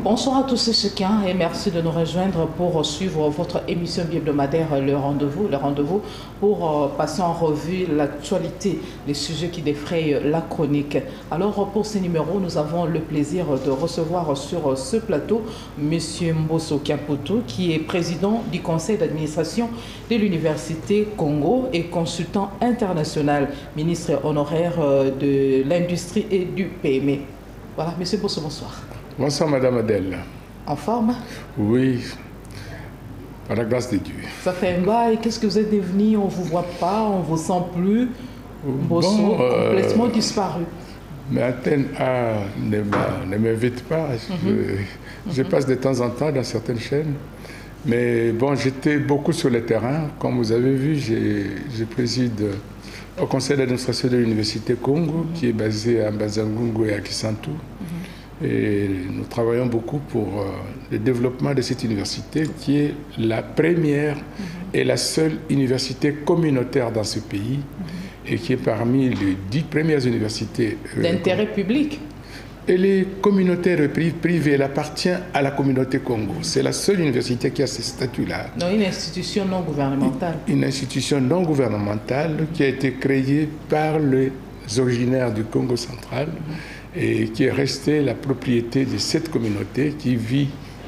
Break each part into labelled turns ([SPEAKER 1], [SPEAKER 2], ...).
[SPEAKER 1] Bonsoir à tous et chacun et merci de nous rejoindre pour suivre votre émission hebdomadaire Le Rendez-vous pour passer en revue l'actualité, les sujets qui défrayent la chronique. Alors pour ce numéro, nous avons le plaisir de recevoir sur ce plateau M. Mbosso Kiapoto, qui est président du conseil d'administration de l'Université Congo et consultant international, ministre honoraire de l'industrie et du PME. Voilà, M. Mbosso, bonsoir.
[SPEAKER 2] Bonsoir, Madame Adèle.
[SPEAKER 1] En forme?
[SPEAKER 2] Oui, par la grâce de Dieu.
[SPEAKER 1] Ça fait un bail. Qu'est-ce que vous êtes devenu? On ne vous voit pas, on ne vous sent plus. Mbosso, complètement disparu.
[SPEAKER 2] Mais Antenne A ne m'invite pas. Je passe de temps en temps dans certaines chaînes. Mais bon, j'étais beaucoup sur le terrain. Comme vous avez vu, je préside au conseil d'administration de l'Université Congo, qui est basé à Mbazangungu et à Kisantu. Et nous travaillons beaucoup pour le développement de cette université qui est la première et la seule université communautaire dans ce pays et qui est parmi les 10 premières universités
[SPEAKER 1] d'intérêt public.
[SPEAKER 2] Elle est communautaire et privée, elle appartient à la communauté Congo. C'est la seule université qui a ce statut-là.
[SPEAKER 1] Non, une institution non gouvernementale.
[SPEAKER 2] Une institution non gouvernementale qui a été créée par les originaires du Congo central. Et qui est restée la propriété de cette communauté qui vit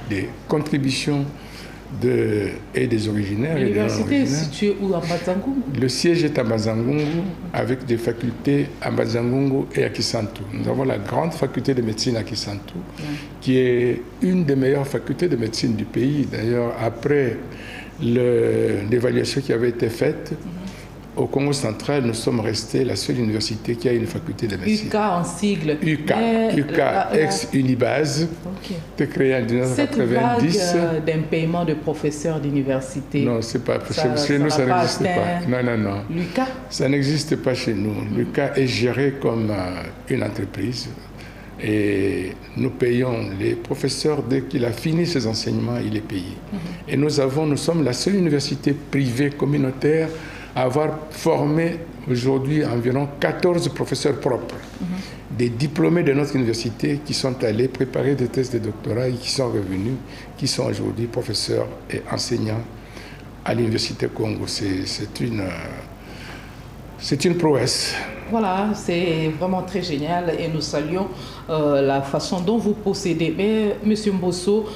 [SPEAKER 2] des contributions et des originaires.
[SPEAKER 1] L'université est située où, à Mbazangungu?
[SPEAKER 2] Le siège est à Mbazangungu, avec des facultés à Mbazangungu et à Kisantu. Nous avons la grande faculté de médecine à Kisantu, qui est une des meilleures facultés de médecine du pays. D'ailleurs, après l'évaluation qui avait été faite, au Congo central, nous sommes restés la seule université qui a une faculté de médecine.
[SPEAKER 1] UK en sigle.
[SPEAKER 2] UK, ex-Unibase, créée en 1990.
[SPEAKER 1] Cette vague d'un paiement de professeurs d'université.
[SPEAKER 2] Non, c'est pas chez nous, ça n'existe pas. Non.
[SPEAKER 1] L'UK?
[SPEAKER 2] Ça n'existe pas chez nous. L'UK est géré comme une entreprise. Et nous payons les professeurs dès qu'il a fini ses enseignements, il est payé. Et nous sommes la seule université privée communautaire à avoir formé aujourd'hui environ 14 professeurs propres, des diplômés de notre université qui sont allés préparer des thèses de doctorat et qui sont revenus, qui sont aujourd'hui professeurs et enseignants à l'Université Congo. C'est une prouesse.
[SPEAKER 1] Voilà, c'est vraiment très génial et nous saluons la façon dont vous procédez. Mais M. Mbosso,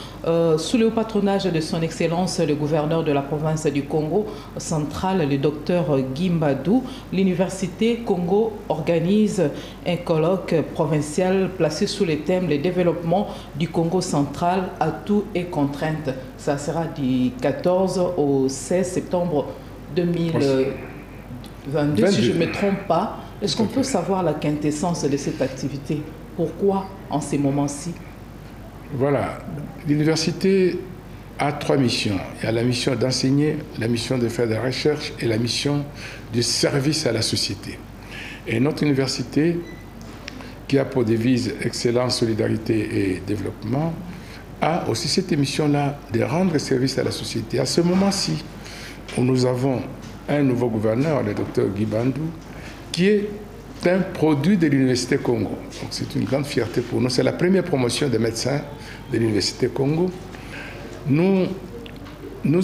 [SPEAKER 1] sous le patronage de son Excellence le gouverneur de la province du Congo central, le docteur Guy Mbadou, l'Université Congo organise un colloque provincial placé sous le thème « Le développement du Congo central, atouts et contraintes ». Ça sera du 14 au 16 septembre 2022, si je ne me trompe pas. Est-ce qu'on peut savoir la quintessence de cette activité? Pourquoi en ces moments-ci?
[SPEAKER 2] Voilà. L'université a 3 missions. Il y a la mission d'enseigner, la mission de faire de la recherche et la mission de service à la société. Et notre université, qui a pour devise excellence, solidarité et développement, a aussi cette mission-là de rendre service à la société. À ce moment-ci, où nous avons un nouveau gouverneur, le docteur Guy Mbadou, qui est un produit de l'Université Congo. Donc c'est une grande fierté pour nous. C'est la première promotion des médecins de l'Université Congo. Nous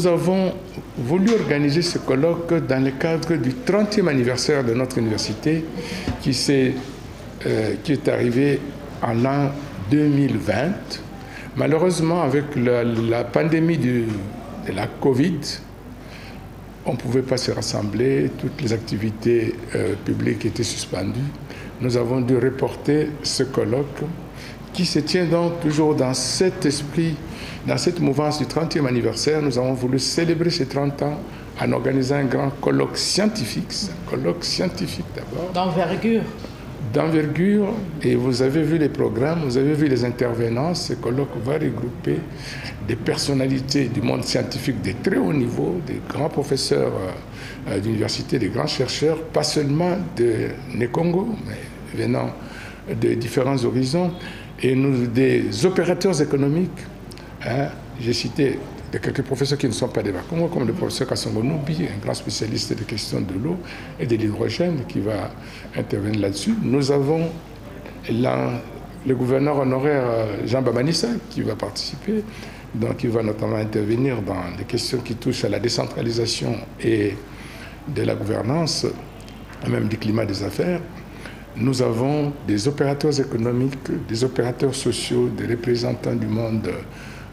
[SPEAKER 2] avons voulu organiser ce colloque dans le cadre du 30e anniversaire de notre université qui est arrivé en l'an 2020. Malheureusement, avec la pandémie de la Covid, on ne pouvait pas se rassembler, toutes les activités publiques étaient suspendues. Nous avons dû reporter ce colloque qui se tient donc toujours dans cet esprit, dans cette mouvance du 30e anniversaire. Nous avons voulu célébrer ces 30 ans en organisant un grand colloque scientifique d'abord.
[SPEAKER 1] D'envergure.
[SPEAKER 2] D'envergure, et vous avez vu les programmes, vous avez vu les intervenants. Ce colloque va regrouper des personnalités du monde scientifique de très haut niveau, des grands professeurs d'université, des grands chercheurs, pas seulement de Congo, mais venant de différents horizons, et des opérateurs économiques. J'ai cité quelques professeurs qui ne sont pas des Congo, comme le professeur Kassongo Noubi, un grand spécialiste des questions de l'eau et de l'hydrogène qui va intervenir là-dessus. Nous avons le gouverneur honoraire Jean Bamanissa qui va participer. Donc il va notamment intervenir dans les questions qui touchent à la décentralisation et de la gouvernance, même du climat des affaires. Nous avons des opérateurs économiques, des opérateurs sociaux, des représentants du monde,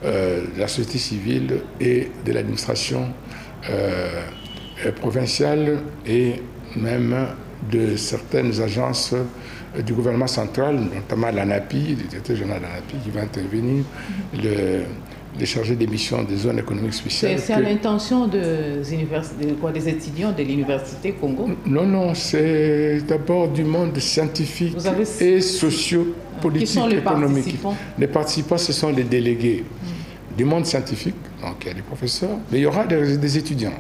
[SPEAKER 2] de la société civile et de l'administration provinciale et même de certaines agences du gouvernement central, notamment l'ANAPI, le directeur général de l'ANAPI qui va intervenir, les chargés des missions des zones économiques spéciales.
[SPEAKER 1] C'est à l'intention des étudiants de l'Université Congo? Non,
[SPEAKER 2] c'est d'abord du monde scientifique et socio-politique,
[SPEAKER 1] qui sont les
[SPEAKER 2] économique.
[SPEAKER 1] Participants?
[SPEAKER 2] Les participants, ce sont les délégués du monde scientifique, donc il y a des professeurs, mais il y aura des étudiants.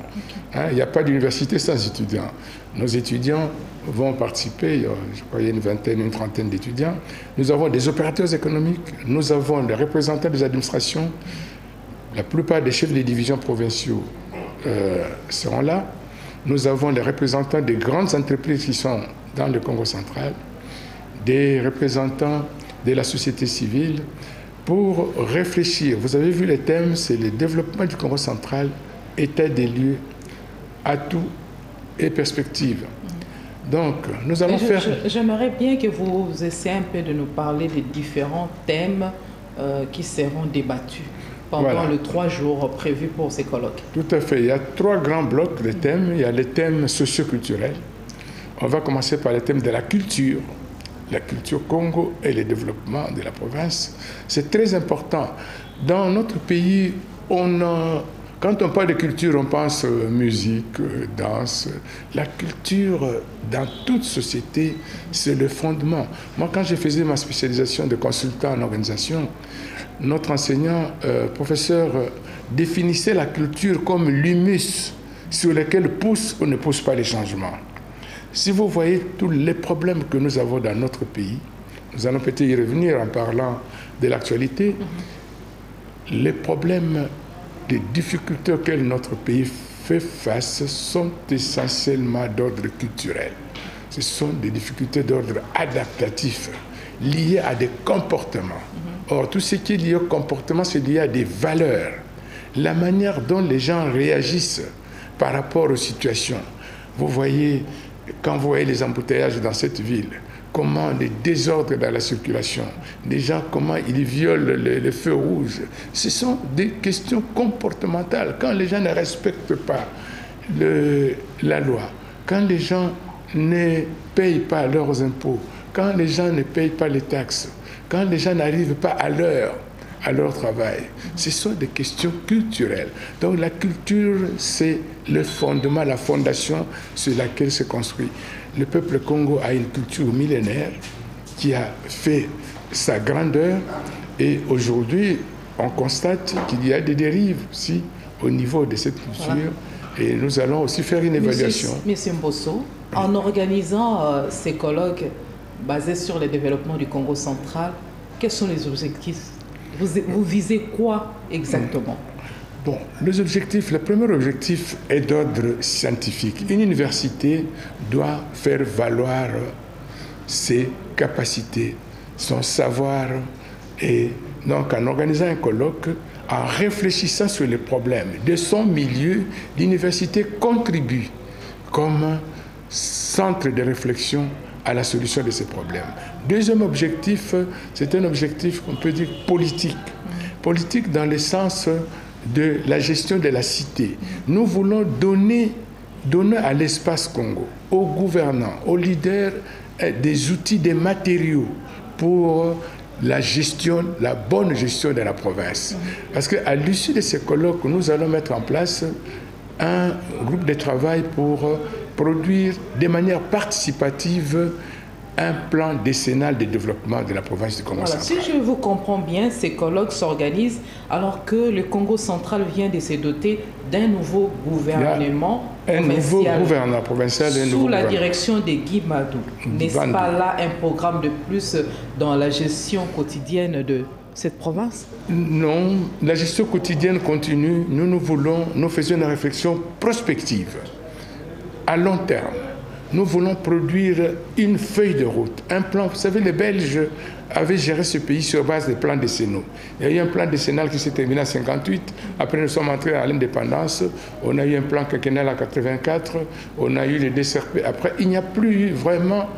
[SPEAKER 2] Hein, il n'y a pas d'université sans étudiants. Nos étudiants vont participer, je crois qu'il y a une vingtaine, une trentaine d'étudiants. Nous avons des opérateurs économiques, nous avons des représentants des administrations. La plupart des chefs des divisions provinciaux seront là. Nous avons les représentants des grandes entreprises qui sont dans le Congo central, des représentants de la société civile, pour réfléchir. Vous avez vu les thèmes, c'est le développement du Congo central, état des lieux, atouts et perspectives. Donc, nous allons faire...
[SPEAKER 1] J'aimerais bien que vous essayez un peu de nous parler des différents thèmes qui seront débattus pendant les 3 jours prévus pour ces colloques.
[SPEAKER 2] Tout à fait. Il y a 3 grands blocs de thèmes. Il y a les thèmes socio-culturels. On va commencer par le thème de la culture Congo et le développement de la province. C'est très important. Dans notre pays, quand on parle de culture, on pense musique, danse. La culture, dans toute société, c'est le fondement. Moi, quand je faisais ma spécialisation de consultant en organisation, notre enseignant, professeur, définissait la culture comme l'humus sur lequel poussent ou ne poussent pas les changements. Si vous voyez tous les problèmes que nous avons dans notre pays, nous allons peut-être y revenir en parlant de l'actualité, les problèmes, les difficultés auxquelles notre pays fait face sont essentiellement d'ordre culturel. Ce sont des difficultés d'ordre adaptatif, liées à des comportements. Or, tout ce qui est lié au comportement, c'est lié à des valeurs. La manière dont les gens réagissent par rapport aux situations. Vous voyez... Quand vous voyez les embouteillages dans cette ville, comment les désordres dans la circulation, les gens, comment ils violent les feux rouges, ce sont des questions comportementales. Quand les gens ne respectent pas la loi, quand les gens ne payent pas leurs impôts, quand les gens ne payent pas les taxes, quand les gens n'arrivent pas à l'heure à leur travail. Ce sont des questions culturelles. Donc la culture, c'est le fondement, la fondation sur laquelle se construit. Le peuple Congo a une culture millénaire qui a fait sa grandeur et aujourd'hui, on constate qu'il y a des dérives aussi au niveau de cette culture et nous allons aussi faire une évaluation.
[SPEAKER 1] Monsieur Mbosso, en organisant ces colloques basés sur le développement du Congo central, quels sont les objectifs? Vous visez quoi exactement?
[SPEAKER 2] Bon, le premier objectif est d'ordre scientifique. Une université doit faire valoir ses capacités, son savoir. Et donc, en organisant un colloque, en réfléchissant sur les problèmes de son milieu, l'université contribue comme centre de réflexion à la solution de ces problèmes. Deuxième objectif, c'est un objectif qu'on peut dire politique. Politique dans le sens de la gestion de la cité. Nous voulons donner à l'espace Congo, aux gouvernants, aux leaders, des outils, des matériaux pour la gestion, la bonne gestion de la province. Parce qu'à l'issue de ces colloques, nous allons mettre en place un groupe de travail pour produire de manière participative un plan décennal de développement de la province du Congo central.
[SPEAKER 1] Si je vous comprends bien, ces colloques s'organisent alors que le Congo central vient de se doter d'un nouveau gouvernement
[SPEAKER 2] provincial
[SPEAKER 1] sous la direction de Guy Madou. N'est-ce pas là un programme de plus dans la gestion quotidienne de cette province?
[SPEAKER 2] Non, la gestion quotidienne continue. Nous faisons une réflexion prospective, à long terme. Nous voulons produire une feuille de route, un plan. Vous savez, les Belges avait géré ce pays sur base des plans décennaux. Il y a eu un plan décennal qui s'est terminé en 1958. Après, nous sommes entrés à l'indépendance. On a eu un plan quinquennal en 1984. On a eu les DCRP. Après, il n'y a plus vraiment...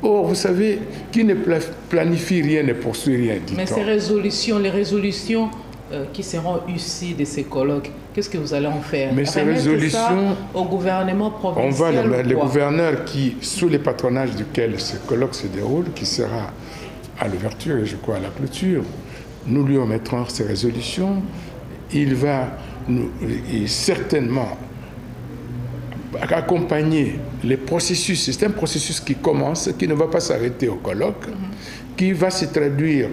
[SPEAKER 2] Or, vous savez, qui ne planifie rien ne poursuit rien, dit-on.
[SPEAKER 1] Mais ces résolutions, les résolutions qui seront issues de ces colloques, qu'est-ce que vous allez en faire?
[SPEAKER 2] Mais ces résolutions,
[SPEAKER 1] au gouvernement provincial?
[SPEAKER 2] On va, le gouverneur qui, sous le patronage duquel ce colloque se déroule, qui sera à l'ouverture et je crois à la clôture, nous lui remettrons ces résolutions. Il va certainement accompagner les processus. C'est un processus qui commence, qui ne va pas s'arrêter au colloque, qui va se traduire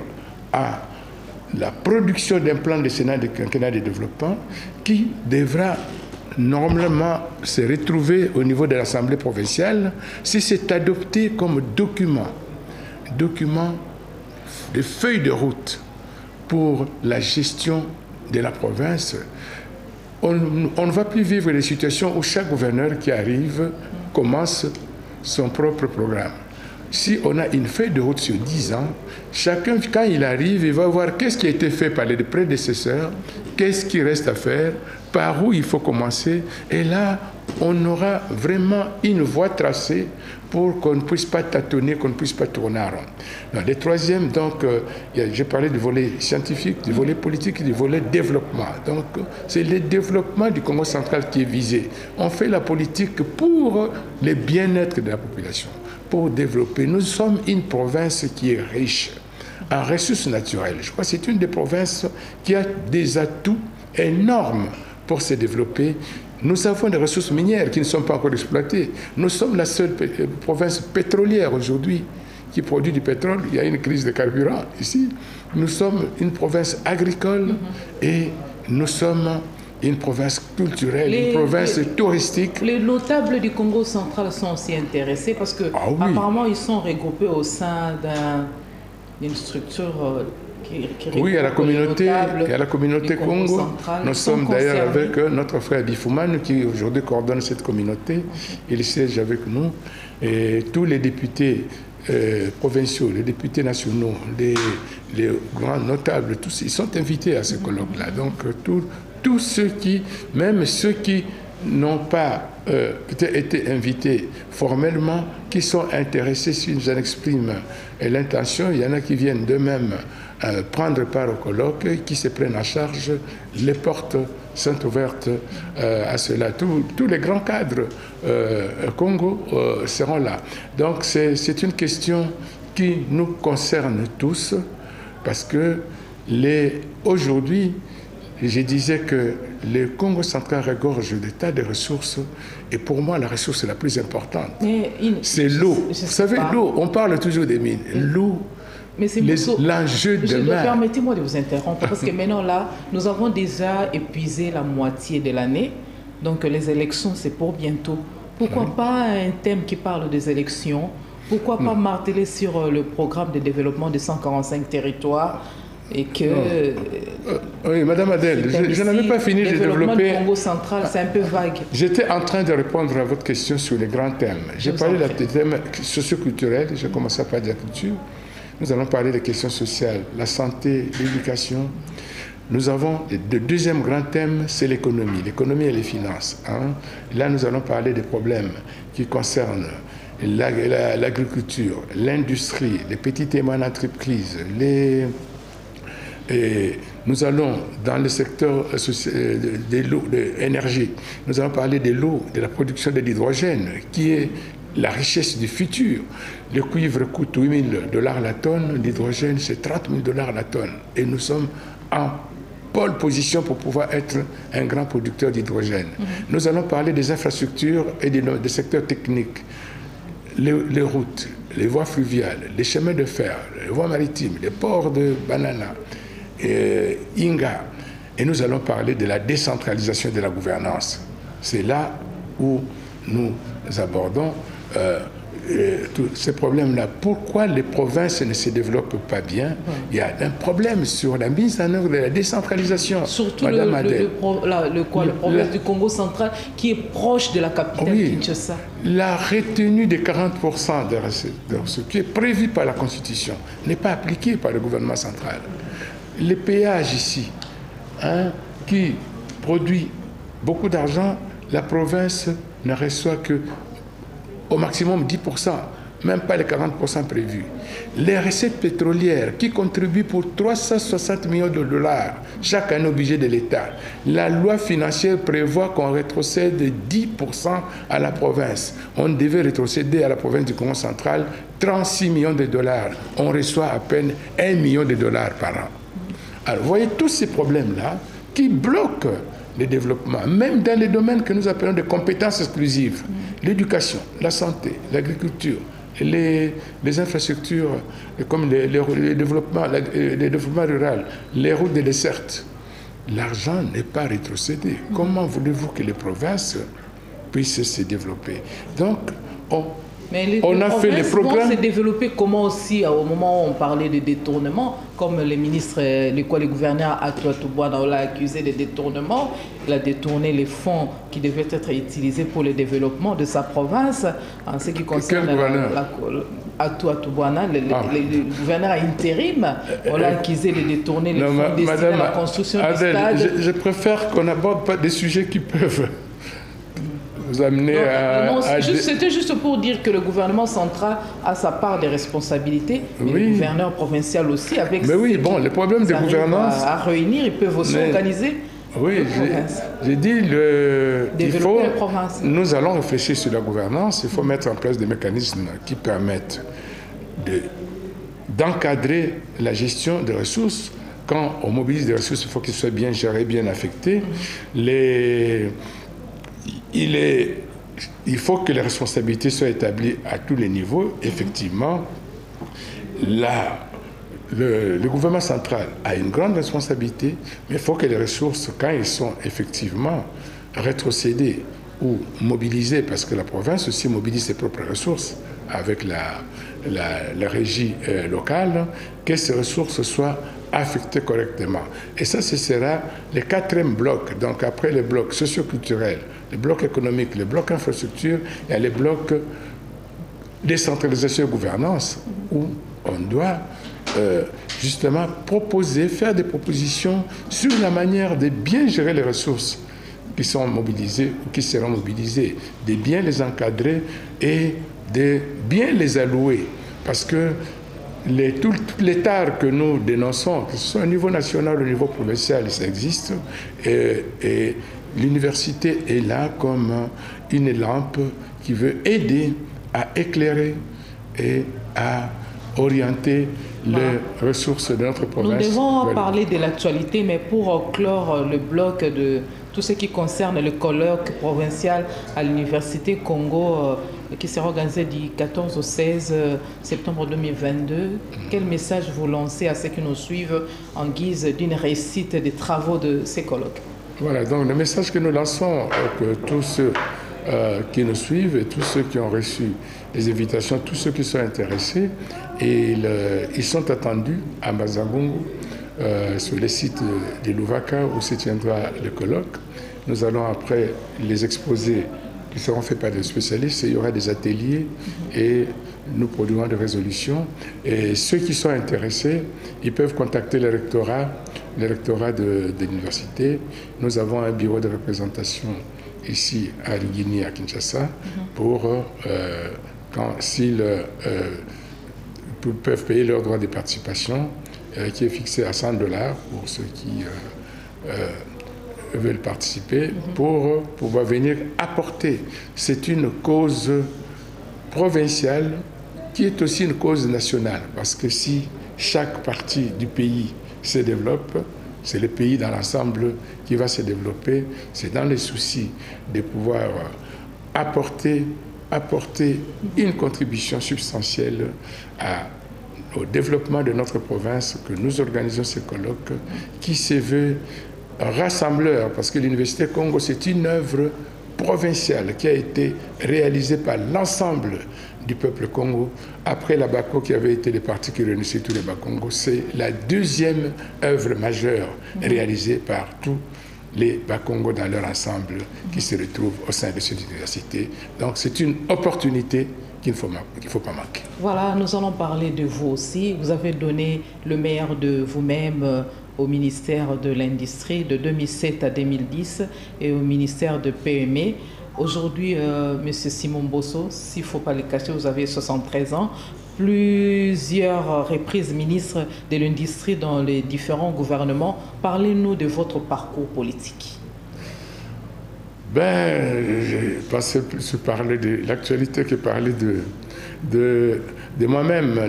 [SPEAKER 2] à la production d'un plan décennal de quinquennat de développement qui devra normalement se retrouver au niveau de l'Assemblée provinciale si c'est adopté comme document de feuille de route pour la gestion de la province. On ne va plus vivre des situations où chaque gouverneur qui arrive commence son propre programme. Si on a une feuille de route sur 10 ans, chacun, quand il arrive, il va voir qu'est-ce qui a été fait par les prédécesseurs, qu'est-ce qui reste à faire, par où il faut commencer. Et là, on aura vraiment une voie tracée pour qu'on ne puisse pas tâtonner, qu'on ne puisse pas tourner en rond. Le troisième, donc, j'ai parlé du volet scientifique, du volet politique et du volet développement. Donc, c'est le développement du Congo central qui est visé. On fait la politique pour le bien-être de la population, pour développer. Nous sommes une province qui est riche en ressources naturelles. Je crois que c'est une des provinces qui a des atouts énormes pour se développer. Nous avons des ressources minières qui ne sont pas encore exploitées. Nous sommes la seule province pétrolière aujourd'hui qui produit du pétrole. Il y a une crise de carburant ici. Nous sommes une province agricole et nous sommes une province culturelle, une province touristique.
[SPEAKER 1] Les notables du Congo central sont aussi intéressés parce que apparemment ils sont regroupés au sein d'une structure
[SPEAKER 2] oui, il y a la communauté Congo. Nous sommes d'ailleurs avec notre frère Bifouman qui aujourd'hui coordonne cette communauté. Il siège avec nous. Et tous les députés provinciaux, les députés nationaux, les grands notables, tous, ils sont invités à ce colloque-là. Donc tous ceux qui, même ceux qui n'ont pas peut-être été invités formellement, qui sont intéressés, si nous en expriment l'intention, il y en a qui viennent d'eux-mêmes prendre part au colloque, qui se prennent en charge. Les portes sont ouvertes à cela. Tous les grands cadres Congo seront là. Donc c'est une question qui nous concerne tous, parce que aujourd'hui, je disais que le Congo central regorge de tas de ressources, et pour moi, la ressource la plus importante, c'est l'eau. Vous savez, l'eau, on parle toujours des mines. L'eau, l'enjeu demain.
[SPEAKER 1] Permettez-moi de vous interrompre, parce que maintenant, là, nous avons déjà épuisé la moitié de l'année, donc les élections, c'est pour bientôt. Pourquoi pas un thème qui parle des élections? Pourquoi pas marteler sur le programme de développement de 145 territoires? Et que...
[SPEAKER 2] oui, Madame Adèle, je n'avais pas fini de développer...
[SPEAKER 1] Le Congo central, c'est un peu vague.
[SPEAKER 2] J'étais en train de répondre à votre question sur les grands thèmes. J'ai parlé des thèmes socioculturels, j'ai commencé à parler de la culture. Nous allons parler des questions sociales, la santé, l'éducation. Nous avons le deuxième grand thème, c'est l'économie et les finances. Là, nous allons parler des problèmes qui concernent l'agriculture, l'industrie, les petites et moyennes entreprises, et nous allons, dans le secteur de l'eau, de l'énergie, nous allons parler de l'eau, de la production de l'hydrogène, qui est la richesse du futur. Le cuivre coûte $8 000 la tonne, l'hydrogène c'est $30 000 la tonne. Et nous sommes en pole position pour pouvoir être un grand producteur d'hydrogène. Nous allons parler des infrastructures et des secteurs techniques, les routes, les voies fluviales, les chemins de fer, les voies maritimes, les ports de Banana, Inga. Et nous allons parler de la décentralisation de la gouvernance. C'est là où nous abordons tous ces problèmes-là. Pourquoi les provinces ne se développent pas bien? Il y a un problème sur la mise en œuvre de la décentralisation.
[SPEAKER 1] Surtout le province du Congo central qui est proche de la capitale Kinshasa.
[SPEAKER 2] La retenue de 40% de ce qui est prévu par la Constitution n'est pas appliquée par le gouvernement central. Les péages ici, qui produit beaucoup d'argent, la province ne reçoit que au maximum 10%, même pas les 40% prévus. Les recettes pétrolières qui contribuent pour 360 millions de dollars chaque année au budget de l'État. La loi financière prévoit qu'on rétrocède 10% à la province. On devait rétrocéder à la province du Congo central 36 millions de dollars. On reçoit à peine 1 million de dollars par an. Alors, vous voyez tous ces problèmes-là qui bloquent le développement, même dans les domaines que nous appelons des compétences exclusives. L'éducation, la santé, l'agriculture, les infrastructures comme le développement rural, les routes de desserte. L'argent n'est pas rétrocédé. Comment voulez-vous que les provinces puissent se développer? Donc, on a fait les programmes.
[SPEAKER 1] Se développer comment aussi au moment où on parlait de détournement, comme le ministre, le gouverneur Atou Toubouana l'a accusé de détournement. Il a détourné les fonds qui devaient être utilisés pour le développement de sa province. En ce qui concerne Atou Toubouana, le gouverneur intérim, on l'a accusé de détourner les fonds destinés à la construction du stade.
[SPEAKER 2] Je préfère qu'on n'aborde pas des sujets qui peuvent vous amener
[SPEAKER 1] C'était juste pour dire que le gouvernement central a sa part de responsabilités, mais le gouverneur provincial aussi, avec
[SPEAKER 2] les problèmes de gouvernance
[SPEAKER 1] à réunir, ils peuvent aussi organiser.
[SPEAKER 2] Oui, j'ai dit nous allons réfléchir sur la gouvernance, il faut mettre en place des mécanismes qui permettent d'encadrer la gestion des ressources. Quand on mobilise des ressources, il faut qu'elles soient bien gérées, bien affectées. Il faut que les responsabilités soient établies à tous les niveaux. Effectivement, le gouvernement central a une grande responsabilité, mais il faut que les ressources, quand elles sont effectivement rétrocédées ou mobilisées, parce que la province aussi mobilise ses propres ressources avec la régie locale, que ces ressources soient affectées correctement. Et ça, ce sera le quatrième bloc. Donc après les blocs socioculturels, les blocs économiques, les blocs infrastructures, il y a les blocs décentralisation et gouvernance, où on doit justement faire des propositions sur la manière de bien gérer les ressources qui sont mobilisées ou qui seront mobilisées, de bien les encadrer et de bien les allouer. Parce que tout l'état que nous dénonçons, que ce soit au niveau national ou au niveau provincial, ça existe. Et l'université est là comme une lampe qui veut aider à éclairer et à orienter les ressources de notre province.
[SPEAKER 1] Nous devons parler de l'actualité, mais pour clore le bloc de tout ce qui concerne le colloque provincial à l'Université Congo qui sera organisé du 14 au 16 septembre 2022, quel message vous lancez à ceux qui nous suivent en guise d'une réussite des travaux de ces colloques?
[SPEAKER 2] Voilà, donc le message que nous lançons, que tous ceux qui nous suivent et tous ceux qui ont reçu les invitations, tous ceux qui sont intéressés, ils sont attendus à Mazangungu, sur le site de Louvaka où se tiendra le colloque. Nous allons après les exposés qui seront faits par des spécialistes, il y aura des ateliers et nous produirons des résolutions. Et ceux qui sont intéressés, ils peuvent contacter le rectorat de l'université. Nous avons un bureau de représentation ici à Lugini, à Kinshasa, pour s'ils peuvent payer leur droit de participation, qui est fixé à $100 pour ceux qui veulent participer, pour pouvoir venir apporter. C'est une cause provinciale qui est aussi une cause nationale, parce que si chaque partie du pays se développe, c'est le pays dans l'ensemble qui va se développer. C'est dans les soucis de pouvoir apporter une contribution substantielle au développement de notre province que nous organisons ce colloque qui se veut rassembleur, parce que l'Université Congo, c'est une œuvre provinciale qui a été réalisée par l'ensemble du peuple Congo, après la BACO qui avait été le parti qui réunissait tous les Bakongo, c'est la deuxième œuvre majeure réalisée par tous les Bakongo dans leur ensemble qui se retrouvent au sein de cette université. Donc c'est une opportunité qu'il ne faut pas manquer.
[SPEAKER 1] Voilà, nous allons parler de vous aussi. Vous avez donné le meilleur de vous-même au ministère de l'Industrie de 2007 à 2010 et au ministère de PME. Aujourd'hui, M. Simon Bosso, s'il ne faut pas le cacher, vous avez 73 ans, plusieurs reprises ministre de l'Industrie dans les différents gouvernements. Parlez-nous de votre parcours politique.
[SPEAKER 2] J'ai passé plus à parler de l'actualité que parler de moi-même.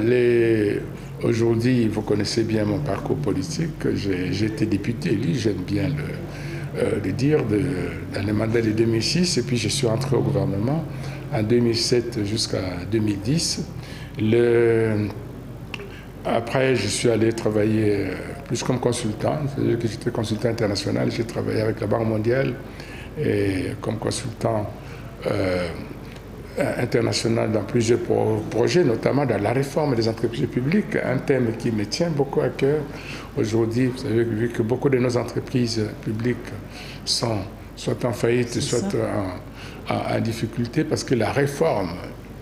[SPEAKER 2] Aujourd'hui, vous connaissez bien mon parcours politique. J'ai été député élu, j'aime bien le dire, dans le mandat de 2006. Et puis, je suis entré au gouvernement en 2007 jusqu'à 2010. Après, je suis allé travailler plus comme consultant. C'est-à-dire que j'étais consultant international. J'ai travaillé avec la Banque mondiale et comme consultant international dans plusieurs projets, notamment dans la réforme des entreprises publiques, un thème qui me tient beaucoup à cœur. Aujourd'hui, vous savez, vu que beaucoup de nos entreprises publiques sont soit en faillite, soit en difficulté, parce que la réforme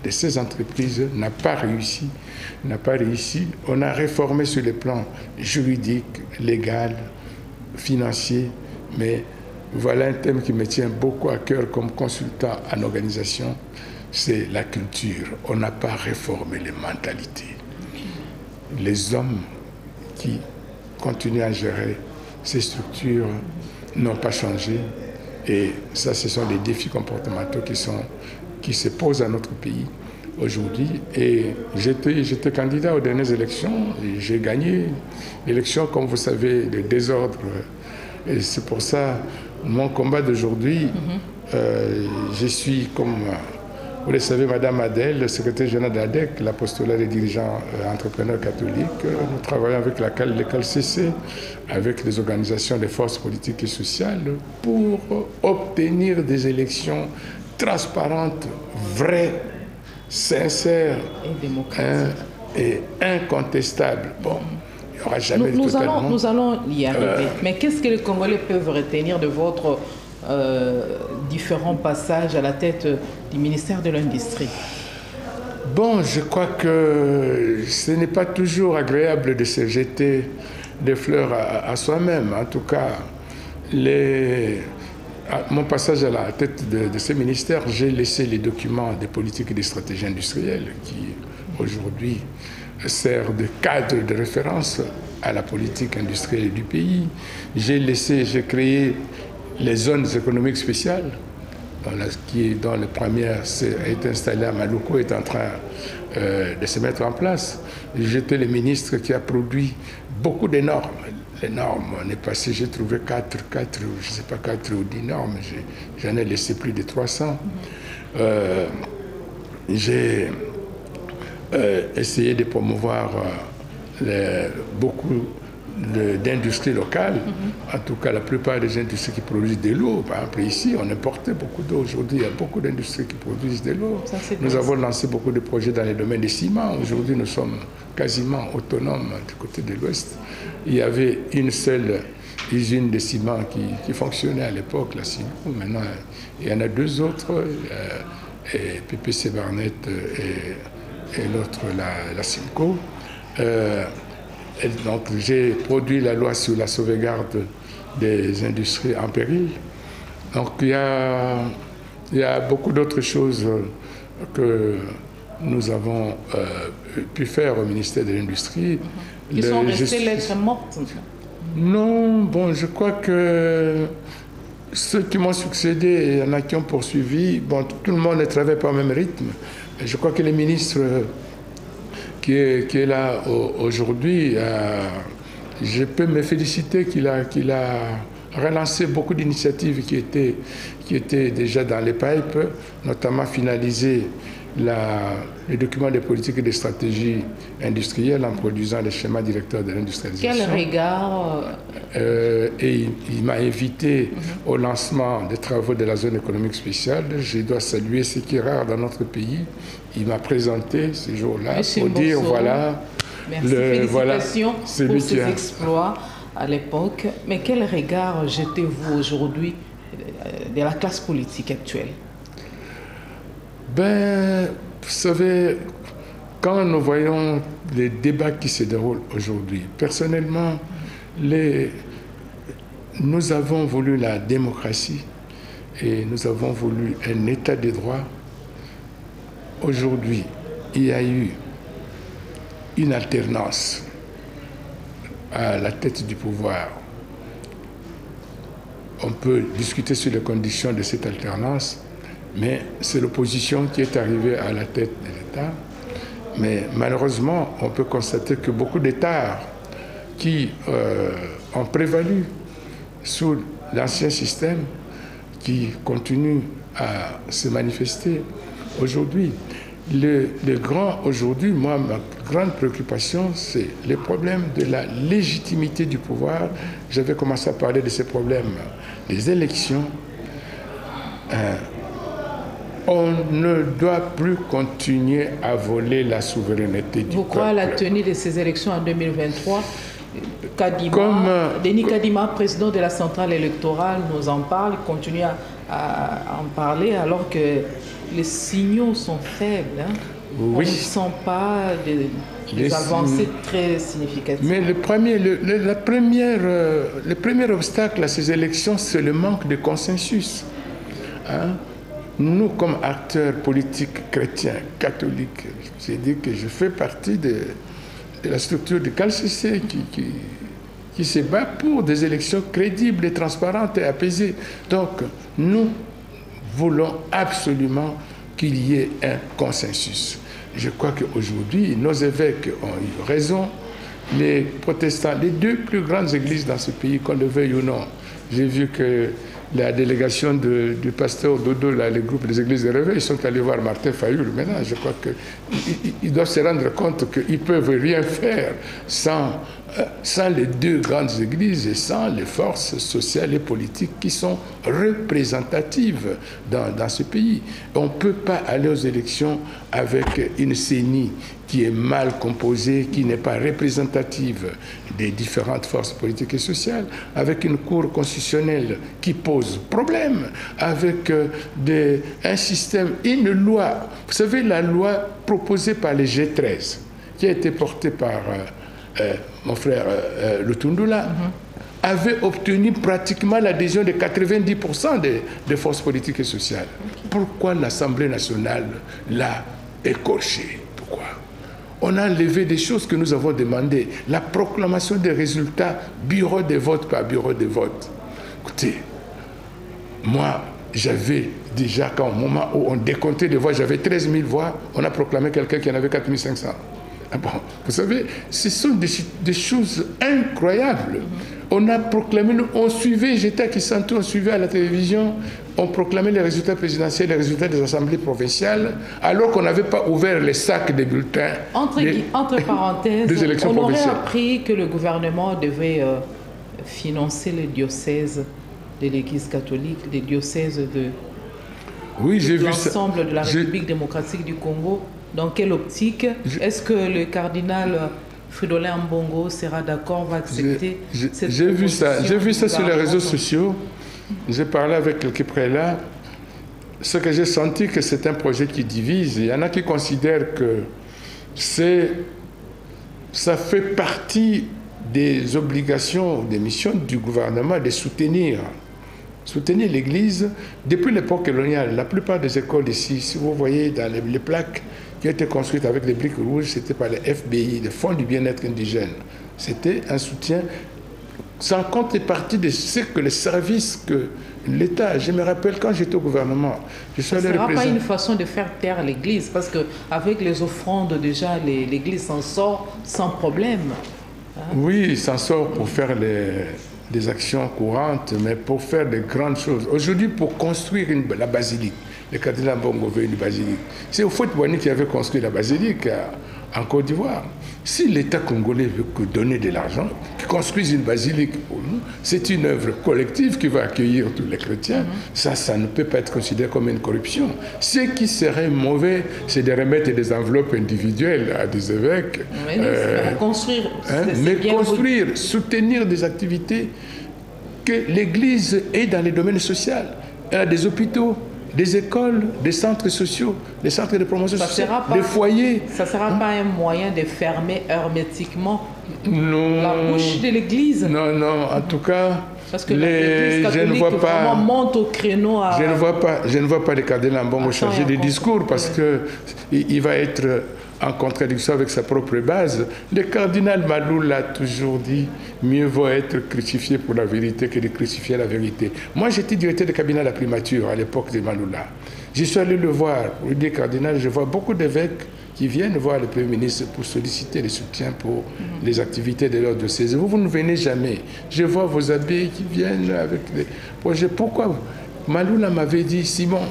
[SPEAKER 2] de ces entreprises n'a pas réussi. On a réformé sur les plans juridiques, légal, financier, mais voilà un thème qui me tient beaucoup à cœur comme consultant en organisation, c'est la culture. On n'a pas réformé les mentalités. Les hommes qui continuent à gérer ces structures n'ont pas changé. Et ça, ce sont des défis comportementaux qui se posent à notre pays aujourd'hui. Et j'étais candidat aux dernières élections et j'ai gagné l'élection, comme vous savez, le désordre. Et c'est pour ça, mon combat d'aujourd'hui, je suis comme, vous le savez, Madame Adèle, secrétaire générale d'ADEC, l'apostolat des dirigeants entrepreneurs catholiques. Nous travaillons avec le CALCC, avec les organisations des forces politiques et sociales pour obtenir des élections transparentes, vraies, sincères et incontestables. Bon.
[SPEAKER 1] Nous allons y arriver. Mais qu'est-ce que les Congolais peuvent retenir de votre différents passages à la tête du ministère de l'Industrie?
[SPEAKER 2] Bon, je crois que ce n'est pas toujours agréable de se jeter des fleurs à soi-même. En tout cas, mon passage à la tête de ce ministère, j'ai laissé les documents de politique et de stratégie industrielle qui, aujourd'hui, sert de cadre de référence à la politique industrielle du pays. J'ai créé les zones économiques spéciales, dont la première a été installée à Maluku, est en train de se mettre en place. J'étais le ministre qui a produit beaucoup de normes. Les normes, on est passé, j'ai trouvé 4 ou 10 normes, j'en ai laissé plus de 300. J'ai essayer de promouvoir beaucoup d'industries locales. En tout cas, la plupart des industries qui produisent de l'eau. Par exemple, ici, on importait beaucoup d'eau. Aujourd'hui, il y a beaucoup d'industries qui produisent de l'eau. Nous avons lancé beaucoup de projets dans les domaines des ciments. Aujourd'hui, nous sommes quasiment autonomes du côté de l'Ouest. Il y avait une seule usine de ciment qui fonctionnait à l'époque, la Simco. Maintenant, il y en a 2 autres, et PPC Barnett et l'autre, la Simco. Et donc, j'ai produit la loi sur la sauvegarde des industries en péril. Donc, il y a beaucoup d'autres choses que nous avons pu faire au ministère de l'Industrie.
[SPEAKER 1] Qui sont restées lettres mortes?
[SPEAKER 2] Non, bon, je crois que ceux qui m'ont succédé, il y en a qui ont poursuivi. Bon, tout le monde ne travaille pas au même rythme. Et je crois que le ministre qui est là aujourd'hui, je peux me féliciter qu'il a relancé beaucoup d'initiatives qui étaient déjà dans les pipes, notamment finaliser les documents de politique et de stratégie industrielle en produisant les schémas directeurs de l'industrialisation.
[SPEAKER 1] Quel regard
[SPEAKER 2] Et il m'a invité au lancement des travaux de la zone économique spéciale. Je dois saluer ce qui est rare dans notre pays. Il m'a présenté ce jour-là pour dire voilà,
[SPEAKER 1] merci, félicitations pour ces exploits à l'époque. Mais quel regard jetez-vous aujourd'hui de la classe politique actuelle?
[SPEAKER 2] Ben, vous savez, quand nous voyons les débats qui se déroulent aujourd'hui, personnellement, nous avons voulu la démocratie et nous avons voulu un état de droit. Aujourd'hui, il y a eu une alternance à la tête du pouvoir. On peut discuter sur les conditions de cette alternance, mais c'est l'opposition qui est arrivée à la tête de l'État. Mais malheureusement, on peut constater que beaucoup d'États qui ont prévalu sous l'ancien système, qui continuent à se manifester aujourd'hui. Aujourd'hui, moi, ma grande préoccupation, c'est le problème de la légitimité du pouvoir. J'avais commencé à parler de ces problèmes des élections. On ne doit plus continuer à voler la souveraineté du peuple.
[SPEAKER 1] Vous croyez à la tenue de ces élections en 2023? Denis Kadima, président de la centrale électorale, nous en parle, continue à en parler, alors que les signaux sont faibles. Oui. On ne sent pas des avancées très significatives.
[SPEAKER 2] Mais le premier obstacle à ces élections, c'est le manque de consensus. Nous, comme acteurs politiques chrétiens, catholiques, j'ai dit que je fais partie de la structure du CALCC qui se bat pour des élections crédibles et transparentes et apaisées. Donc, nous voulons absolument qu'il y ait un consensus. Je crois qu'aujourd'hui, nos évêques ont eu raison. Les protestants, les deux plus grandes églises dans ce pays, qu'on le veuille ou non, j'ai vu que la délégation du pasteur Dodo, là, le groupe des églises de réveil, ils sont allés voir Martin Fayoul. Maintenant, je crois qu'ils doivent se rendre compte qu'ils ne peuvent rien faire sans les deux grandes églises et sans les forces sociales et politiques qui sont représentatives dans ce pays. On ne peut pas aller aux élections avec une CENI qui est mal composée, qui n'est pas représentative des différentes forces politiques et sociales, avec une cour constitutionnelle qui pose problème, avec un système, une loi. Vous savez, la loi proposée par les G13, qui a été portée par mon frère Lutundula, avait obtenu pratiquement l'adhésion de 90% des forces politiques et sociales. Pourquoi l'Assemblée nationale l'a écorché? Pourquoi? On a enlevé des choses que nous avons demandées. La proclamation des résultats, bureau de vote par bureau de vote. Écoutez, moi, j'avais déjà, au moment où on décomptait les voix, j'avais 13 000 voix, on a proclamé quelqu'un qui en avait 4 500. Bon, vous savez, ce sont des choses incroyables. On a proclamé, on suivait, j'étais à Kisantu, on suivait à la télévision, on proclamait les résultats présidentiels, les résultats des assemblées provinciales, alors qu'on n'avait pas ouvert les sacs des bulletins.
[SPEAKER 1] Entre parenthèses,
[SPEAKER 2] des élections
[SPEAKER 1] on aurait
[SPEAKER 2] provinciales.
[SPEAKER 1] appris que le gouvernement devait financer les diocèses de l'Église catholique, les diocèses de l'ensemble de la République démocratique du Congo. Dans quelle optique? Est-ce que le cardinal Fridolin Ambongo sera d'accord, va accepter cette
[SPEAKER 2] J'ai vu ça sur les réseaux sociaux. J'ai parlé avec quelques prélats. Ce que j'ai senti, que c'est un projet qui divise. Il y en a qui considèrent que ça fait partie des obligations, des missions du gouvernement de soutenir l'Église. Depuis l'époque coloniale, la plupart des écoles ici, si vous voyez dans les plaques qui ont été construites avec des briques rouges, c'était par les FBI, le Fonds du bien-être indigène. C'était un soutien sans contrepartie de ce que les services que l'État, je me rappelle quand j'étais au gouvernement, je suis allé représenter. Ce ne sera pas
[SPEAKER 1] une façon de faire taire l'Église, parce qu'avec les offrandes, déjà, l'Église s'en sort sans problème.
[SPEAKER 2] Oui, il s'en sort pour faire des actions courantes, mais pour faire des grandes choses. Aujourd'hui, pour construire la basilique, le cardinal Mbongo veut une basilique. C'est Houphouët-Boigny qui avait construit la basilique en Côte d'Ivoire. Si l'État congolais veut donner de l'argent, qu'il construise une basilique pour nous, c'est une œuvre collective qui va accueillir tous les chrétiens. Ça ne peut pas être considéré comme une corruption. Ce qui serait mauvais, c'est de remettre des enveloppes individuelles à des évêques.
[SPEAKER 1] Construire,
[SPEAKER 2] mais construire, soutenir des activités que l'Église est dans les domaines sociaux. Elle a des hôpitaux, des écoles, des centres sociaux, des centres de promotion sociale, des foyers.
[SPEAKER 1] Ça ne sera pas un moyen de fermer hermétiquement
[SPEAKER 2] non,
[SPEAKER 1] la bouche de l'Église?
[SPEAKER 2] Non, en tout cas,
[SPEAKER 1] parce que l'Église catholique vraiment monte au créneau à...
[SPEAKER 2] Je ne vois pas le cardinal Mbongo changer de discours parce qu'il va être en contradiction avec sa propre base. Le cardinal Malou l'a toujours dit, mieux vaut être crucifié pour la vérité que de crucifier la vérité. Moi, j'étais directeur de cabinet à la primature à l'époque de Maloula. Je suis allé le voir, lui dire, cardinal, je vois beaucoup d'évêques qui viennent voir le Premier ministre pour solliciter le soutien pour les activités de leur diocèse. Vous ne venez jamais. Je vois vos abbés qui viennent avec des projets. Pourquoi? Maloula m'avait dit, Simon,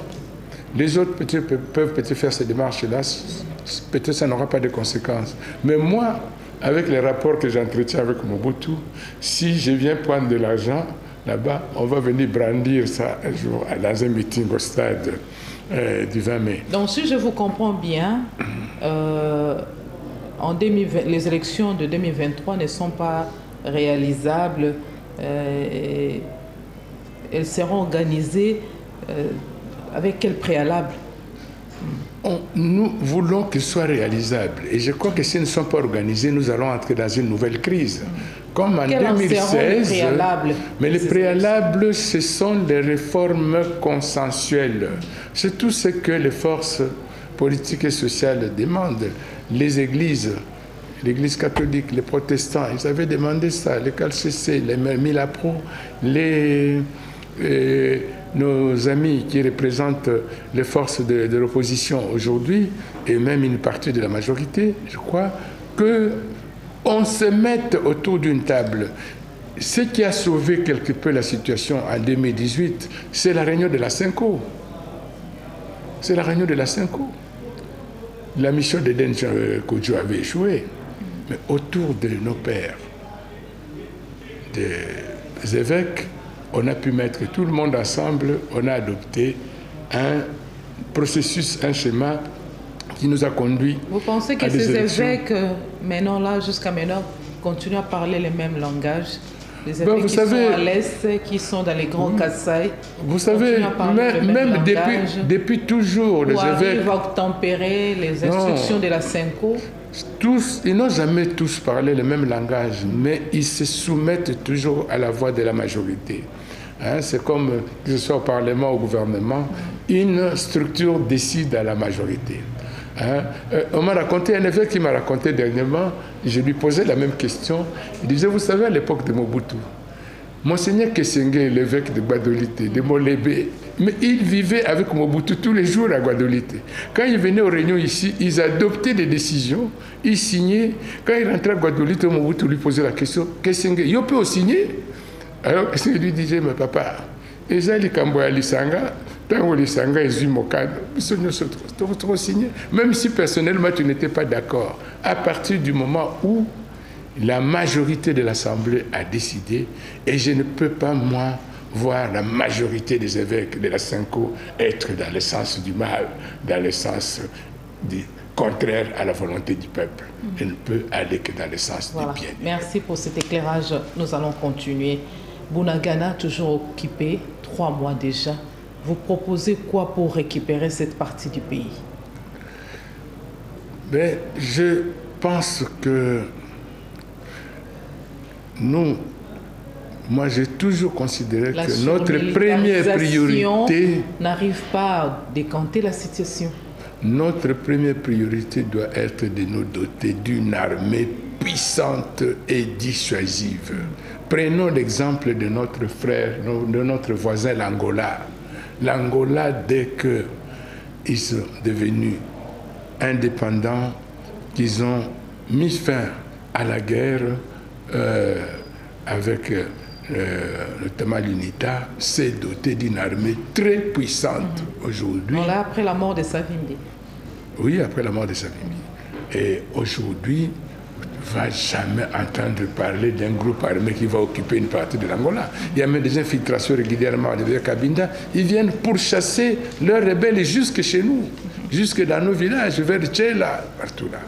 [SPEAKER 2] les autres peuvent peut-être faire ces démarches-là, peut-être ça n'aura pas de conséquences. Mais moi, avec les rapports que j'entretiens avec Mobutu, si je viens prendre de l'argent là-bas, on va venir brandir ça un jour dans un meeting au stade du 20 mai.
[SPEAKER 1] Donc si je vous comprends bien, en 2020, les élections de 2023 ne sont pas réalisables. Elles seront organisées avec quel préalable?
[SPEAKER 2] Nous voulons qu'elles soient réalisables. Et je crois que si elles ne sont pas organisées, nous allons entrer dans une nouvelle crise. Comme en 2016. Mais les préalables, ce sont les réformes consensuelles. C'est tout ce que les forces politiques et sociales demandent. Les églises, l'Église catholique, les protestants, ils avaient demandé ça. Les CALCC, les Milapro, nos amis qui représentent les forces de l'opposition aujourd'hui, et même une partie de la majorité, je crois, qu'on se mette autour d'une table. Ce qui a sauvé quelque peu la situation en 2018, c'est la réunion de la Cinco. C'est la réunion de la Cinco. La mission d'Eden Kodjo avait échoué, mais autour de nos pères, des évêques, on a pu mettre tout le monde ensemble, on a adopté un processus, un schéma qui nous a conduit.
[SPEAKER 1] Vous pensez que ces évêques, maintenant là, jusqu'à maintenant, continuent à parler le même langage? Les évêques qui sont à l'Est, qui sont dans les grands Kassai,
[SPEAKER 2] vous savez, même depuis toujours, les évêques
[SPEAKER 1] arrivent à tempérer les instructions de la Cinco.
[SPEAKER 2] Ils n'ont jamais tous parlé le même langage, mais ils se soumettent toujours à la voix de la majorité. C'est comme que ce soit au Parlement ou au gouvernement, une structure décide à la majorité. On m'a raconté, un évêque qui m'a raconté dernièrement, je lui posais la même question. Il disait, vous savez, à l'époque de Mobutu, Monseigneur Kesenge, l'évêque de Guadolite, de Molébé, mais il vivait avec Mobutu tous les jours à Guadolite. Quand il venait aux réunions ici, ils adoptaient des décisions, ils signaient. Quand il rentrait à Guadolite, Mobutu lui posait la question, Kesenge, il peut signer? Alors Kesenge lui disait, mais papa, Ezali Kamboya Lisanga, tant Lisanga est Zumokano, trop signé. Même si personnellement tu n'étais pas d'accord, à partir du moment où la majorité de l'Assemblée a décidé, et je ne peux pas, moi, voir la majorité des évêques de la Cinco être dans le sens du mal, dans le sens contraire à la volonté du peuple. Elle ne peut aller que dans le sens du bien.
[SPEAKER 1] Merci pour cet éclairage. Nous allons continuer. Bunagana, toujours occupé, 3 mois déjà. Vous proposez quoi pour récupérer cette partie du pays?
[SPEAKER 2] Je pense que moi j'ai toujours considéré que notre première priorité
[SPEAKER 1] n'arrive pas à décanter la situation.
[SPEAKER 2] Notre première priorité doit être de nous doter d'une armée puissante et dissuasive. Prenons l'exemple de notre frère, de notre voisin l'Angola. L'Angola, dès qu'ils sont devenus indépendants, qu'ils ont mis fin à la guerre avec notamment l'UNITA, s'est doté d'une armée très puissante aujourd'hui.
[SPEAKER 1] Là, après la mort de Savimbi.
[SPEAKER 2] Oui, après la mort de Savimbi. Et aujourd'hui, on ne va jamais entendre parler d'un groupe armé qui va occuper une partie de l'Angola. Il y a même des infiltrations régulièrement de Cabinda. Ils viennent pourchasser leurs rebelles jusque chez nous, jusque dans nos villages, vers Tchela, partout là.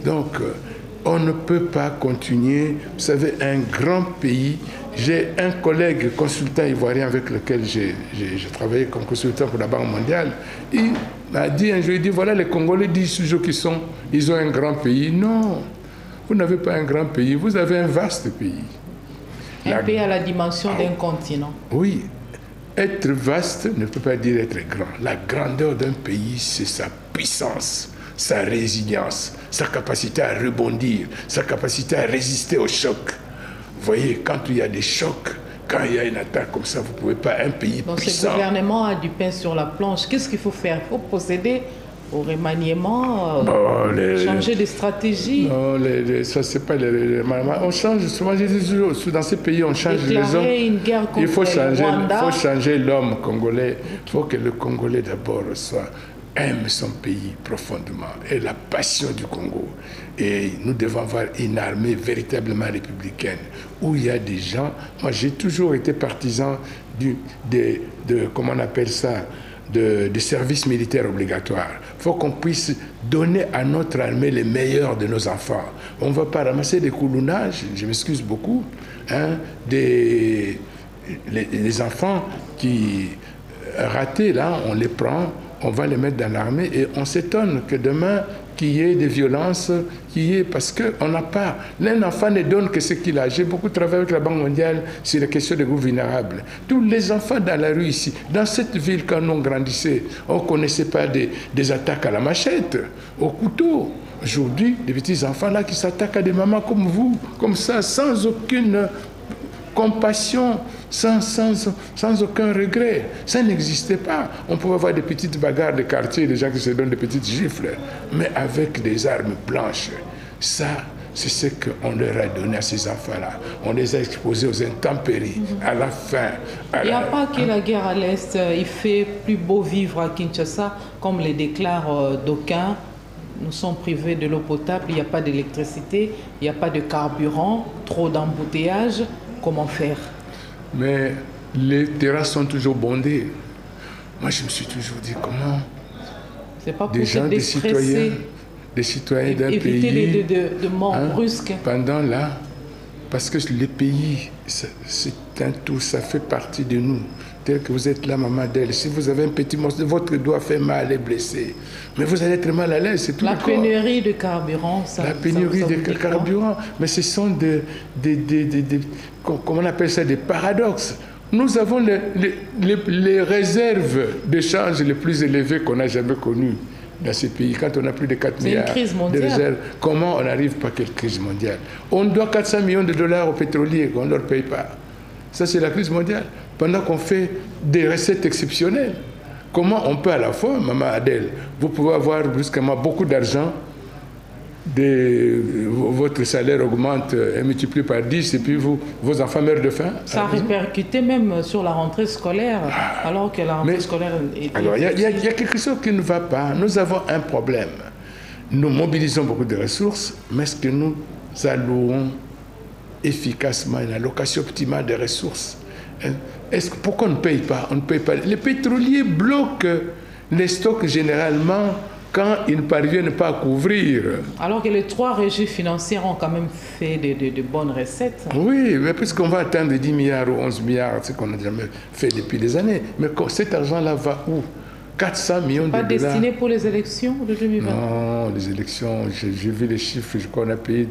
[SPEAKER 2] Donc, on ne peut pas continuer. Vous savez, un grand pays. J'ai un collègue consultant ivoirien avec lequel j'ai travaillé comme consultant pour la Banque mondiale. Il m'a dit un jour, il dit, voilà, les Congolais disent toujours ils ont un grand pays. Non, vous n'avez pas un grand pays, vous avez un vaste pays.
[SPEAKER 1] Un pays à la dimension d'un continent.
[SPEAKER 2] Oui, être vaste ne peut pas dire être grand. La grandeur d'un pays, c'est sa puissance, sa résilience, sa capacité à rebondir, sa capacité à résister aux chocs. Vous voyez, quand il y a des chocs, quand il y a une attaque comme ça, vous ne pouvez pas, un pays
[SPEAKER 1] donc
[SPEAKER 2] puissant...
[SPEAKER 1] Donc ce gouvernement a du pain sur la planche. Qu'est-ce qu'il faut faire? Il faut procéder au remaniement, changer de stratégie.
[SPEAKER 2] Non, ça c'est pas on change, souvent je dis toujours, dans ces pays on change les hommes.
[SPEAKER 1] Une guerre contre
[SPEAKER 2] il faut
[SPEAKER 1] Rwanda.
[SPEAKER 2] changer l'homme congolais. Il faut que le Congolais d'abord aime son pays profondément et la passion du Congo. Et nous devons avoir une armée véritablement républicaine où il y a des gens... Moi, j'ai toujours été partisan comment on appelle ça, de service militaire obligatoire. Il faut qu'on puisse donner à notre armée les meilleurs de nos enfants. On ne va pas ramasser des coulounages, je m'excuse beaucoup, hein, les enfants qui ratés, là, on les prend, on va les mettre dans l'armée et on s'étonne que demain, qu'il y ait des violences, parce qu'on n'a pas... L'un enfant ne donne que ce qu'il a. J'ai beaucoup travaillé avec la Banque mondiale sur la question des groupes vulnérables. Tous les enfants dans la rue ici, dans cette ville, quand on grandissait, on ne connaissait pas des attaques à la machette, au couteau. Aujourd'hui, des petits enfants là qui s'attaquent à des mamans comme vous, comme ça, sans aucune compassion, sans aucun regret. Ça n'existait pas. On pouvait avoir des petites bagarres de quartier, des gens qui se donnent des petites gifles, mais avec des armes blanches. Ça, c'est ce qu'on leur a donné à ces enfants-là. On les a exposés aux intempéries, à la faim.
[SPEAKER 1] Il n'y a pas que la guerre à l'Est. Il fait plus beau vivre à Kinshasa, comme le déclarent d'aucuns. Nous sommes privés de l'eau potable, il n'y a pas d'électricité, il n'y a pas de carburant, trop d'embouteillages. Comment faire?
[SPEAKER 2] Mais les terrasses sont toujours bondées. Moi, je me suis toujours dit comment
[SPEAKER 1] pas
[SPEAKER 2] des gens, des citoyens d'un pays...
[SPEAKER 1] Éviter de morts brusques.
[SPEAKER 2] Pendant là, parce que les pays, c'est un tout, ça fait partie de nous. Tel que vous êtes là, maman Adèle, si vous avez un petit morceau, votre doigt fait mal et blessé. Mais vous allez être mal à l'aise, c'est tout le corps.
[SPEAKER 1] La pénurie de carburant, ça...
[SPEAKER 2] La pénurie de carburant, mais ce sont comment on appelle ça, des paradoxes. Nous avons les réserves d'échange les plus élevées qu'on n'a jamais connues dans ces pays. Quand on a plus de 4 milliards de réserves, comment on n'arrive pas à quelle crise mondiale? On doit 400 millions de dollars aux pétroliers qu'on ne leur paye pas. Ça, c'est la crise mondiale. Pendant qu'on fait des recettes exceptionnelles. Comment on peut à la fois, maman Adèle, vous pouvez avoir brusquement beaucoup d'argent, votre salaire augmente et multiplie par 10 et puis vos enfants meurent de faim.
[SPEAKER 1] Ça a répercuté même sur la rentrée scolaire, alors que la rentrée scolaire était...
[SPEAKER 2] Alors, il y a quelque chose qui ne va pas. Nous avons un problème. Nous mobilisons beaucoup de ressources, mais est-ce que nous allouons efficacement une allocation optimale des ressources? Pourquoi on ne paye pas? On ne paye pas. Les pétroliers bloquent les stocks généralement quand ils ne parviennent pas à couvrir.
[SPEAKER 1] Alors que les 3 régies financières ont quand même fait de bonnes recettes.
[SPEAKER 2] Oui, mais puisqu'on va atteindre 10 milliards ou 11 milliards, ce qu'on n'a jamais fait depuis des années. Mais cet argent-là va où? 400 millions de dollars.
[SPEAKER 1] Pas destiné pour les élections de 2020?
[SPEAKER 2] Non, les élections, j'ai vu les chiffres, je crois qu'on a payé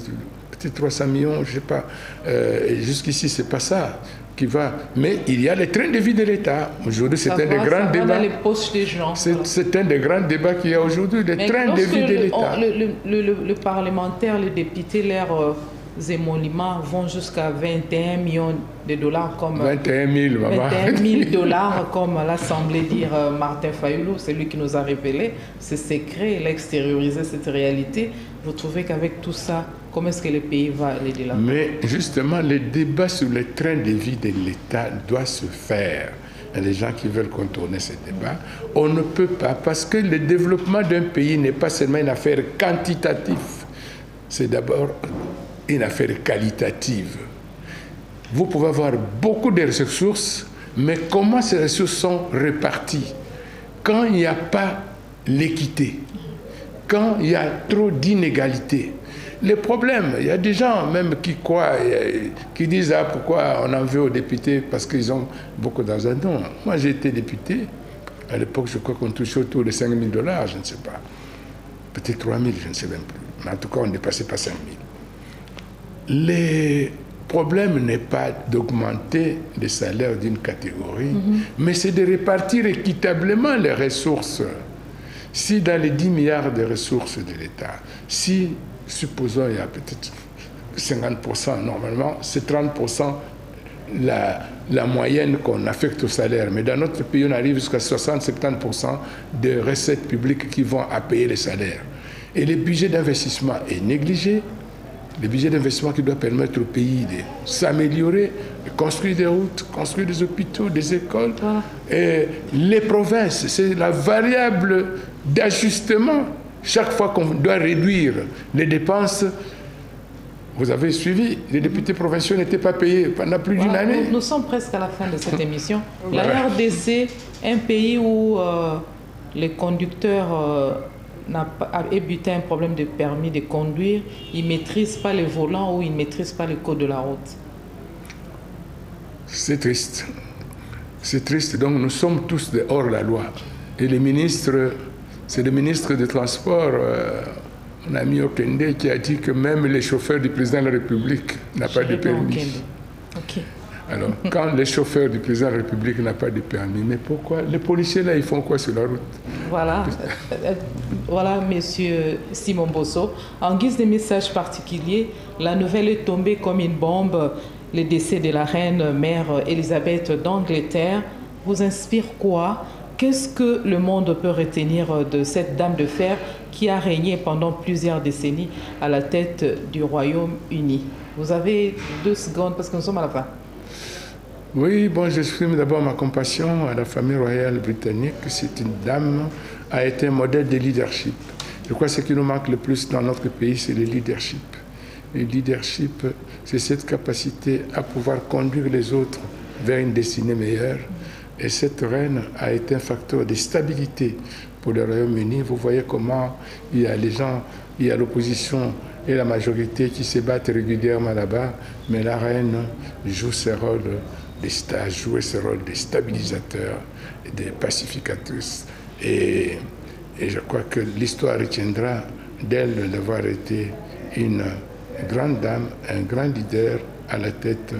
[SPEAKER 2] peut-être 300 millions, je ne sais pas. Jusqu'ici, ce n'est pas ça qui va. Mais il y a les trains de vie de l'État. Aujourd'hui, c'est un des grands débats.
[SPEAKER 1] Dans les poches des gens.
[SPEAKER 2] C'est un des grands débats qu'il y a aujourd'hui, les trains de vie de l'État.
[SPEAKER 1] Le parlementaire, les députés, leurs émoluments vont jusqu'à 21 millions de dollars comme...
[SPEAKER 2] 21 000, maman.
[SPEAKER 1] 21 000 dollars, comme l'a semblé dire Martin Fayulu, c'est lui qui nous a révélé ce secret, il a extériorisé cette réalité. Vous trouvez qu'avec tout ça, comment est-ce que le pays va aller de là?
[SPEAKER 2] Mais justement, le débat sur le train de vie de l'État doit se faire. Il y a des gens qui veulent contourner ce débat. On ne peut pas, parce que le développement d'un pays n'est pas seulement une affaire quantitative, c'est d'abord une affaire qualitative. Vous pouvez avoir beaucoup de ressources, mais comment ces ressources sont réparties? Quand il n'y a pas l'équité, quand il y a trop d'inégalités, les problèmes, il y a des gens même qui croient, qui disent ah, pourquoi on en veut aux députés parce qu'ils ont beaucoup d'argent. Non, moi j'ai été député, à l'époque je crois qu'on touchait autour de 5 000 $, je ne sais pas. Peut-être 3 000, je ne sais même plus. Mais en tout cas, on ne dépassait pas 5 000. Le problème n'est pas d'augmenter les salaires d'une catégorie, mais c'est de répartir équitablement les ressources. Si dans les 10 milliards de ressources de l'État, si, supposons, il y a peut-être 50%, normalement, c'est 30% la moyenne qu'on affecte au salaire. Mais dans notre pays, on arrive jusqu'à 60-70% de recettes publiques qui vont à payer les salaires. Et le budget d'investissement est négligé. Le budget d'investissement qui doit permettre au pays de s'améliorer, de construire des routes, construire des hôpitaux, des écoles. Voilà. Et les provinces, c'est la variable d'ajustement. Chaque fois qu'on doit réduire les dépenses, vous avez suivi, les députés provinciaux n'étaient pas payés pendant plus d'une année.
[SPEAKER 1] Nous sommes presque à la fin de cette émission. La RDC, un pays où les conducteurs avaient buté un problème de permis de conduire, ils ne maîtrisent pas le volant ou ils ne maîtrisent pas le code de la route. C'est
[SPEAKER 2] triste. C'est triste. Donc nous sommes tous hors la loi. Et les ministres, c'est le ministre des Transports, mon ami Okende, qui a dit que même les chauffeurs du président de la République n'ont pas de permis.
[SPEAKER 1] Okay.
[SPEAKER 2] Alors, quand les chauffeurs du président de la République n'ont pas de permis, mais pourquoi? Les policiers, là, ils font quoi sur la route?
[SPEAKER 1] Voilà, voilà, monsieur Simon Bosso. En guise de message particulier, la nouvelle est tombée comme une bombe. Le décès de la reine mère Elisabeth d'Angleterre vous inspire quoi? Qu'est-ce que le monde peut retenir de cette dame de fer qui a régné pendant plusieurs décennies à la tête du Royaume-Uni? Vous avez 2 secondes parce que nous sommes à la fin.
[SPEAKER 2] Oui, bon, j'exprime d'abord ma compassion à la famille royale britannique. C'est une dame, a été un modèle de leadership. Je crois que ce qui nous manque le plus dans notre pays, c'est le leadership. Le leadership, c'est cette capacité à pouvoir conduire les autres vers une destinée meilleure. Et cette reine a été un facteur de stabilité pour le Royaume-Uni. Vous voyez comment il y a les gens, il y a l'opposition et la majorité qui se battent régulièrement là-bas, mais la reine joue ce rôle a joué ce rôle de stabilisateur, de pacificatrice. Et je crois que l'histoire retiendra d'elle d'avoir été une grande dame, un grand leader à la tête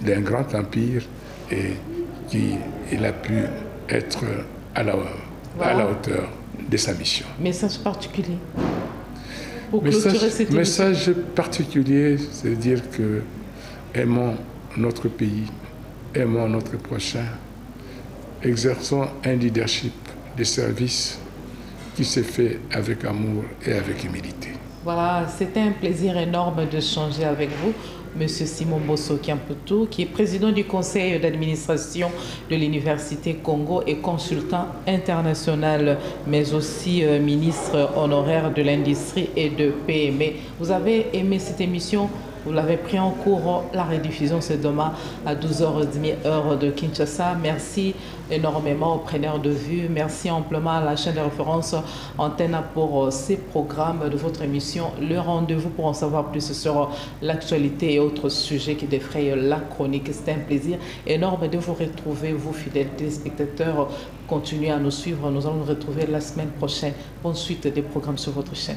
[SPEAKER 2] d'un grand empire et qu'il a pu être à la hauteur de sa mission.
[SPEAKER 1] Message particulier pour clôturer cette émission.
[SPEAKER 2] Message particulier, c'est dire que aimons notre pays, aimons notre prochain, exerçons un leadership de service qui s'est fait avec amour et avec humilité.
[SPEAKER 1] Voilà, c'était un plaisir énorme de changer avec vous, Monsieur Simon Bosso Kiamputu, qui est président du conseil d'administration de l'Université Congo et consultant international, mais aussi ministre honoraire de l'industrie et de PME. Vous avez aimé cette émission? Vous l'avez pris en cours, la rediffusion c'est demain à 12h30 heure de Kinshasa. Merci énormément aux preneurs de vue. Merci amplement à la chaîne de référence Antenne pour ces programmes de votre émission. Le rendez-vous pour en savoir plus sur l'actualité et autres sujets qui défrayent la chronique. C'est un plaisir énorme de vous retrouver, vous fidèles téléspectateurs. Continuez à nous suivre. Nous allons nous retrouver la semaine prochaine. Bonne suite des programmes sur votre chaîne.